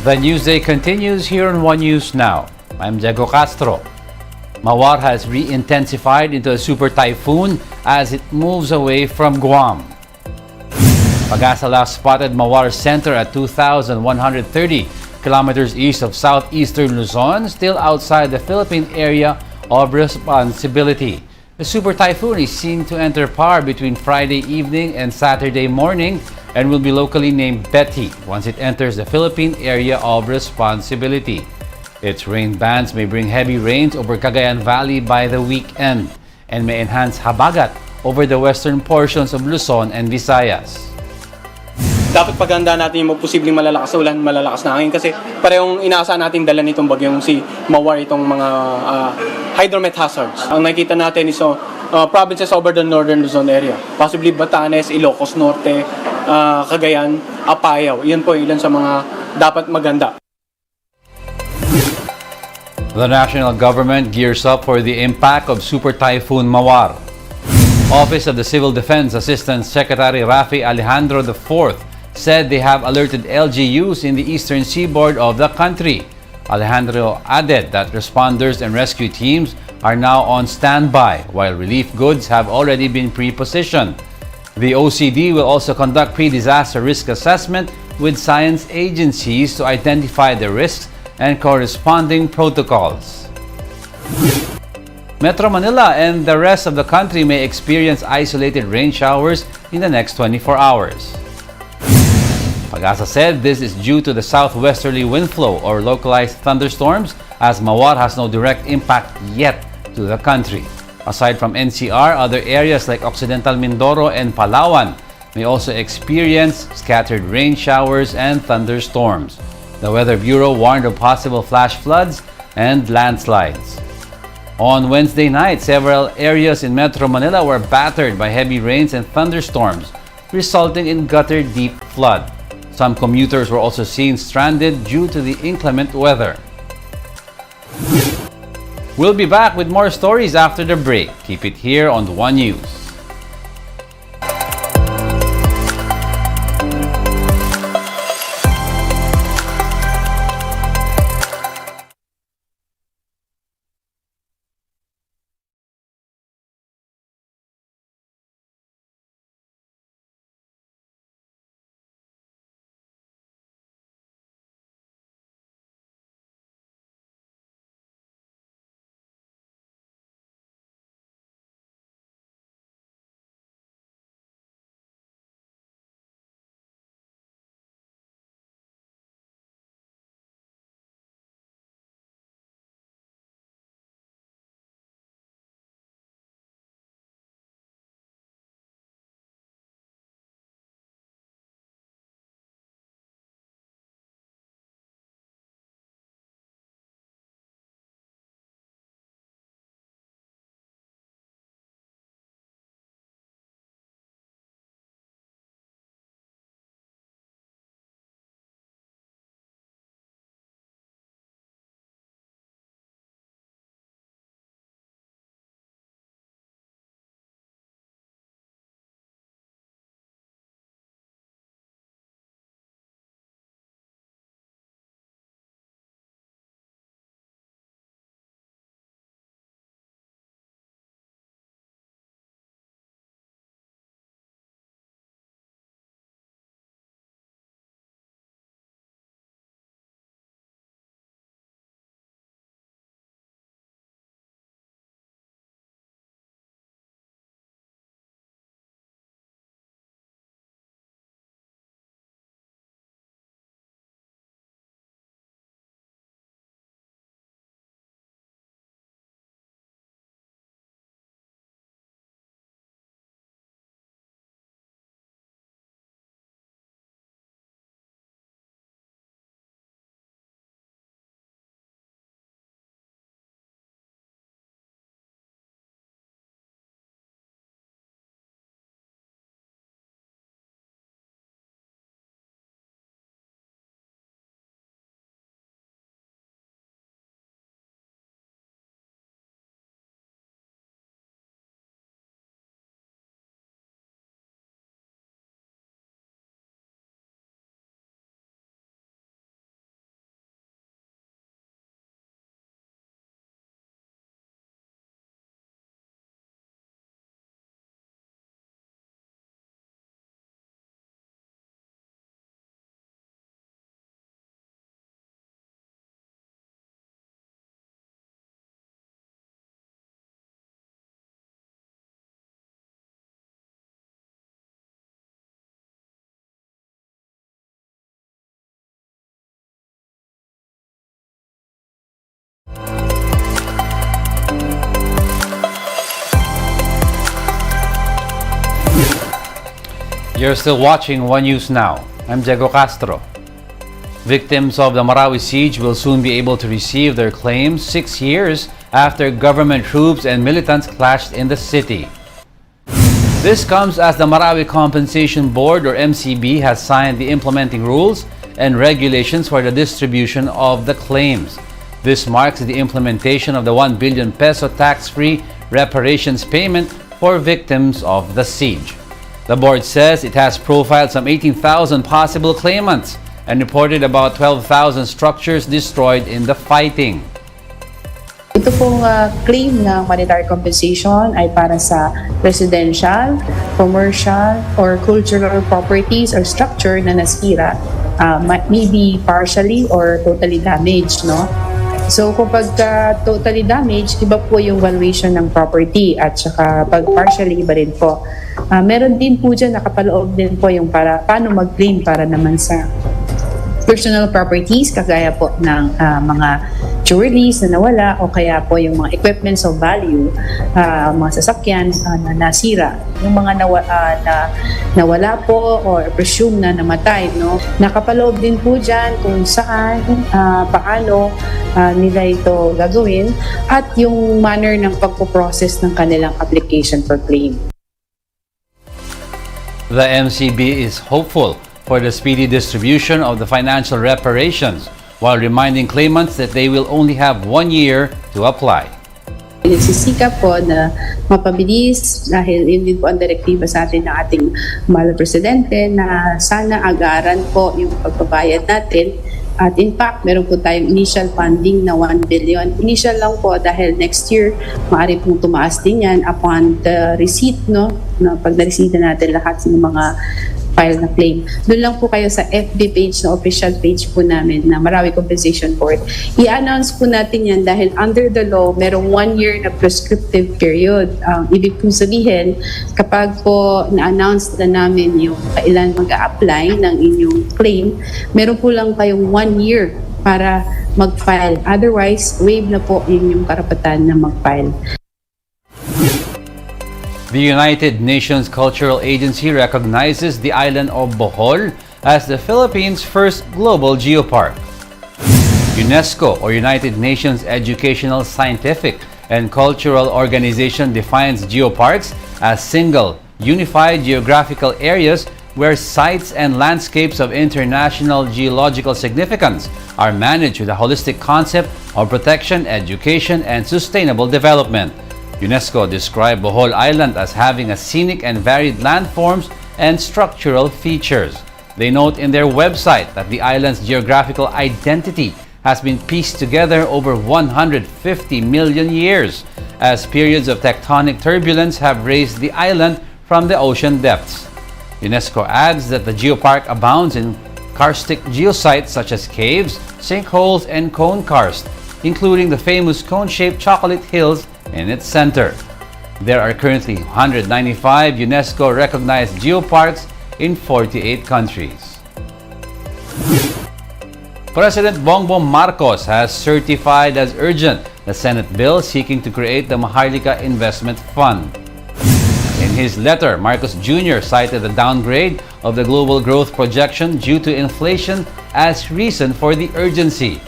The Newsday continues here on One News Now. I'm Diego Castro. Mawar has re-intensified into a super typhoon as it moves away from Guam. Pag-asa last spotted Mawar Center at 2,130 kilometers east of southeastern Luzon, still outside the Philippine area of responsibility. The super typhoon is seen to enter PAR between Friday evening and Saturday morning and will be locally named Betty once it enters the Philippine area of responsibility. Its rain bands may bring heavy rains over Cagayan Valley by the weekend and may enhance habagat over the western portions of Luzon and Visayas. Dapat paghandaan natin yung posibleng malalakas na ulan, malalakas na hangin kasi parehong inaasahan natin dala nitong bagyong si Mawar itong mga hydromet hazards. Ang nakikita natin is provinces over the northern Luzon area. Possibly Batanes, Ilocos Norte, Cagayan, Apayao. Iyan po ilan sa mga dapat maghanda. The national government gears up for the impact of Super Typhoon Mawar. Office of the Civil Defense Assistant Secretary Rafi Alejandro IV said they have alerted LGUs in the eastern seaboard of the country. Alejandro added that responders and rescue teams are now on standby, while relief goods have already been pre-positioned. The OCD will also conduct pre-disaster risk assessment with science agencies to identify the risks and corresponding protocols. Metro Manila and the rest of the country may experience isolated rain showers in the next 24 hours. Pag-asa said this is due to the southwesterly wind flow or localized thunderstorms, as Mawar has no direct impact yet to the country. Aside from NCR, other areas like Occidental Mindoro and Palawan may also experience scattered rain showers and thunderstorms. The Weather Bureau warned of possible flash floods and landslides. On Wednesday night, several areas in Metro Manila were battered by heavy rains and thunderstorms, resulting in gutter-deep flood. Some commuters were also seen stranded due to the inclement weather. We'll be back with more stories after the break. Keep it here on One News. You're still watching One News Now. I'm Diego Castro. Victims of the Marawi siege will soon be able to receive their claims 6 years after government troops and militants clashed in the city. This comes as the Marawi Compensation Board, or MCB, has signed the implementing rules and regulations for the distribution of the claims. This marks the implementation of the 1 billion peso tax-free reparations payment for victims of the siege. The board says it has profiled some 18,000 possible claimants and reported about 12,000 structures destroyed in the fighting. Ito pong claim ng monetary compensation ay para sa residential, commercial, or cultural properties or structure na nasira, maybe partially or totally damaged, no? So kapag totally damaged, iba po yung valuation ng property at saka pag partially iba rin po. Meron din po dyan, nakapaloob din po yung paano mag-claim para naman sa personal properties, kagaya po ng mga jewelries na nawala o kaya po yung mga equipments of value, mga sasakyan na nasira. Yung mga nawala po or presume na namatay, no? Nakapaloob din po dyan kung saan, paano nila ito gagawin at yung manner ng pagpo-process ng kanilang application for claim. The MCB is hopeful for the speedy distribution of the financial reparations, while reminding claimants that they will only have 1 year to apply. Nagsisikap po na mapabilis dahil yun din po ang direktiba sa atin ng ating mahal na presidente na sana agaran po yung pagbabayad natin. At in fact, meron po tayong initial funding na 1 billion. Initial lang po dahil next year, maaari pong tumaas din yan upon the receipt, no? Na pag na-receipt na natin lahat ng mga file na claim. Doon lang po kayo sa FB page, na official page po namin na Marawi Compensation Board. I-announce po natin yan dahil under the law, merong 1 year na prescriptive period. Ibig po sabihin, kapag po na-announce na namin yung kailan mag-a-apply ng inyong claim, meron po lang kayong 1 year para mag-file. Otherwise, waive na po inyong karapatan na mag-file. The United Nations Cultural Agency recognizes the island of Bohol as the Philippines' first global geopark. UNESCO, or United Nations Educational, Scientific, and Cultural Organization, defines geoparks as single, unified geographical areas where sites and landscapes of international geological significance are managed with a holistic concept of protection, education, and sustainable development. UNESCO described Bohol Island as having a scenic and varied landforms and structural features. They note in their website that the island's geographical identity has been pieced together over 150 million years, as periods of tectonic turbulence have raised the island from the ocean depths. UNESCO adds that the geopark abounds in karstic geosites such as caves, sinkholes, and cone karst, including the famous cone-shaped Chocolate Hills in its center. There are currently 195 UNESCO-recognized geoparks in 48 countries. President Bongbong Marcos has certified as urgent the Senate bill seeking to create the Maharlika Investment Fund. In his letter, Marcos Jr. cited the downgrade of the global growth projection due to inflation as reason for the urgency.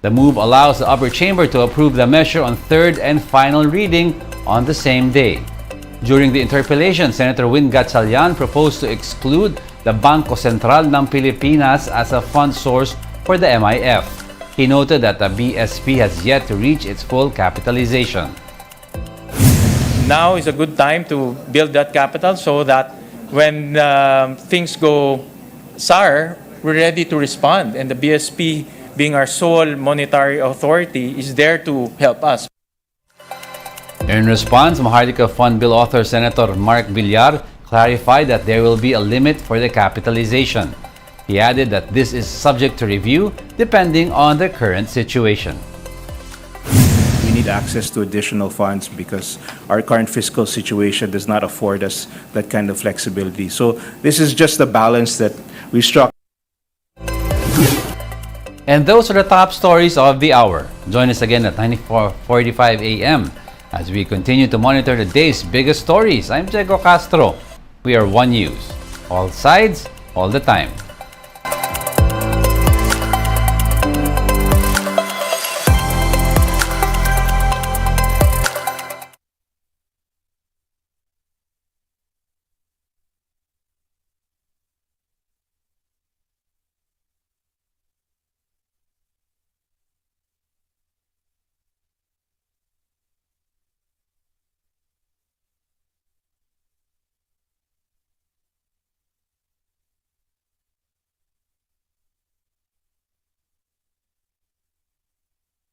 The move allows the upper chamber to approve the measure on third and final reading on the same day. During the interpellation, Senator Win Gatchalian proposed to exclude the Bangko Sentral ng Pilipinas as a fund source for the MIF. He noted that the BSP has yet to reach its full capitalization. Now is a good time to build that capital so that when things go sour, we're ready to respond, and the BSP, being our sole monetary authority, is there to help us. In response, Maharlika Fund Bill author Senator Mark Villar clarified that there will be a limit for the capitalization. He added that this is subject to review depending on the current situation. We need access to additional funds because our current fiscal situation does not afford us that kind of flexibility. So this is just the balance that we struck. And those are the top stories of the hour. Join us again at 9:45 a.m. as we continue to monitor the day's biggest stories. I'm Diego Castro. We are One News. All sides, all the time.